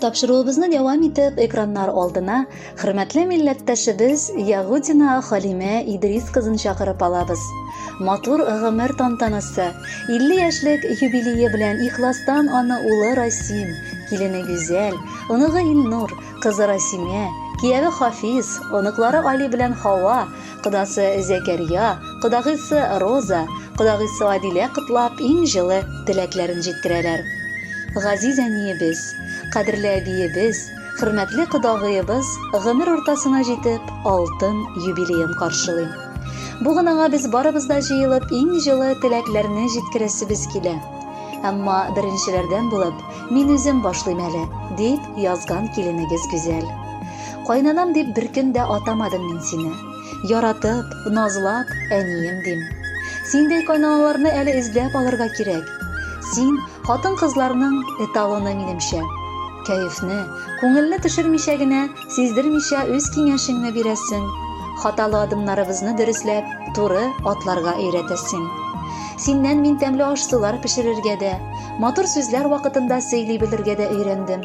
тапшыруыбызны дәвам итеп экраннар алдына хөрмәтле милләттәшебез Ягудина Халимә Идрис кызын чакырып алабыз. Матур гомер тантанасы, 50 яшьлек юбилее белән ихластан аны улы Расим, килене Гүзәл, оныгы Илнур, кызы Расимә, кияве Хафиз, оныклары Али белән Хава, кодасы Зәкәрия, кодагысы Роза, кодагысы Адилә котлап иң җылы теләкләрен җиткерәләр. Газиз әниебез, кадерле әбиебез, хөрмәтле кодагыебыз гомер уртасына җитеп, алтын юбилеен каршылый. Бу гынага без барыбыз да җыелып, иң җылы теләкләрне җиткерәсебез килә. Әмма беренчеләрдән булып, мин үзем башлыйм әле, дип язган киленегез Гүзәл. Кайнанам дип бер көн дә атамадым мин сине. Яратып, назлап, әнием дим. Синдәй кайнаналарны әле эзләп алырга кирәк. Син хатын-кызларның эталоны минемчә. Кәефне, күңелне төшермичә генә, сиздермичә үз киңәшеңне бирәсең. Хаталы адымнарыбызны дөресләп, туры атларга өйрәтәсең. Синнән мин тәмле аш-сулар пешерергә дә, матур сүзләр вакытында сөйли белергә дә өйрәндем.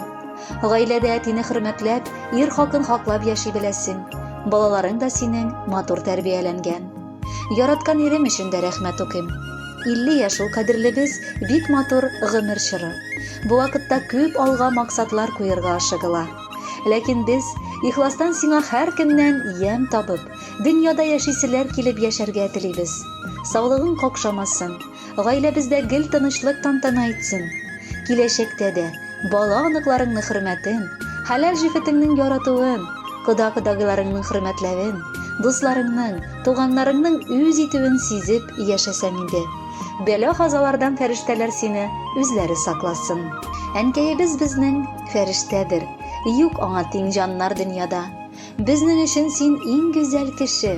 Гаиләдә әтине хөрмәтләп, ир хакын хаклап яши беләсең. Балаларың да синең матур тәрбияләнгән. Яраткан ирем өчен дә рәхмәт укыйм. 50 яшь ул кадерлебез, бик матур гомер чоры. Бу вакытта күп алга максатлар куярга ашыгыла. Ләкин без ихластан сиңа һәр көннән ям табып, дөньяда яшиселәр килеп яшәргә телибез. Саулыгың какшамасын, гаиләбездә гел тынычлык тантана итсен. Киләчәктә дә бала аныкларыңның хөрмәтен, хәләл җифетеңнең яратуын, кода-кодагыларыңның хөрмәтләвен, дусларыңның, туганнарыңның үз итүен сизеп яшәсәң инде. Бәла-казалардан фәрештәләр сине үзләре сакласын. Әнкәебез безнең фәрештәдер. Юк аңа тиң җаннар дөньяда. Безнең өчен син иң гүзәл кеше.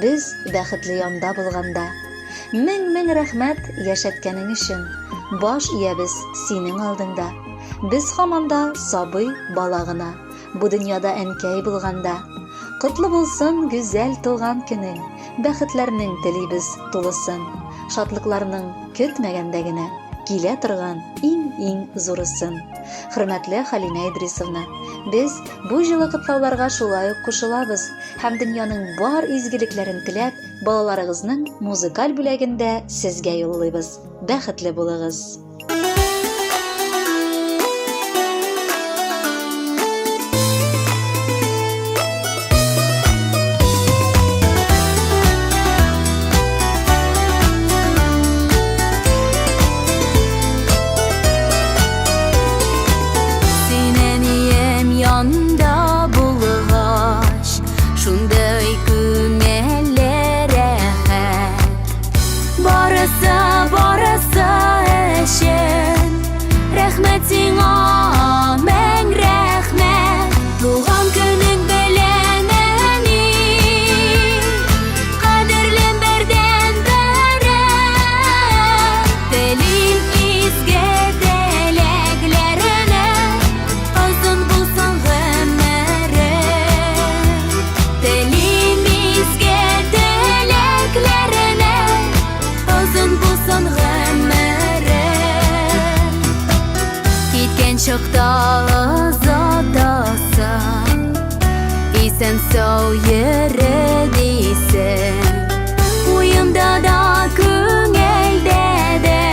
Без бәхетле янда булганда. Мең рәхмәт яшәткәнең өчен. Баш иябез синең алдыңда. Без һаманда сабый бала гына. Бу дөньяда әнкәй булганда. Котлы булсын гүзәл туган көнең. Бәхетләрнең телибез тулысын. Шатлыкларның көтмәгәндә генә килә торган иң зурысын. Хөрмәтле Халимә Идрисовна, без бу җылы котлауларга шулай ук кушылабыз һәм дөньяның бар изгелекләрен теләп, балаларыгызның музыкаль бүләгендә сезгә юллыйбыз. Бәхетле булыгыз. Sen sağ yere değilsen, uyumda da küngelde de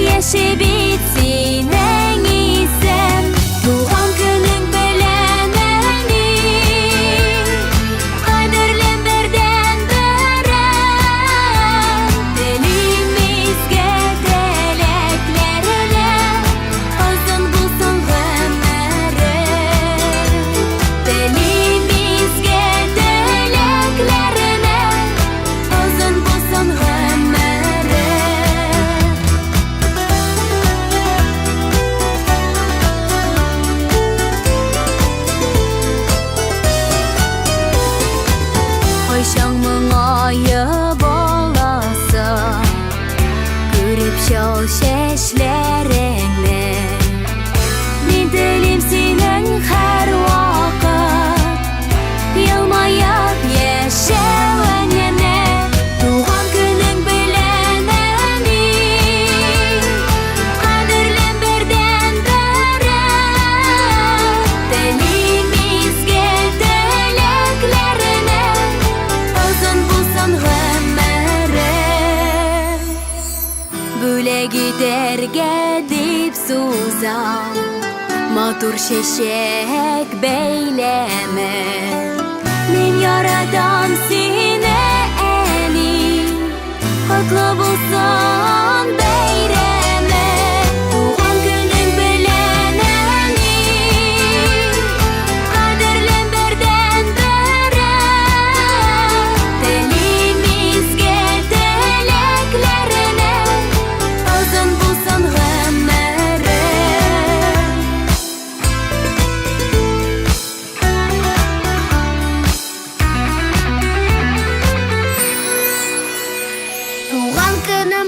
yaşı bitsin en iyisen. Doğan günün beleneni kaderlen berden beren. Elimizge dileklerine azın bulsun ömere. Şol şeşlerini min dilim senin her vakit yılmayıp yaşavanene. Doğan günün bileneni kaderlen berden beren. Бүле giderge dip suzam Матур шешек бейлеме Мен ярадам сине әни Котлы булсын бәйреме Туган күнең белән әни Кадерлем бердән бере Телим изге теләкләренә Озын булсын гомере Туган көнем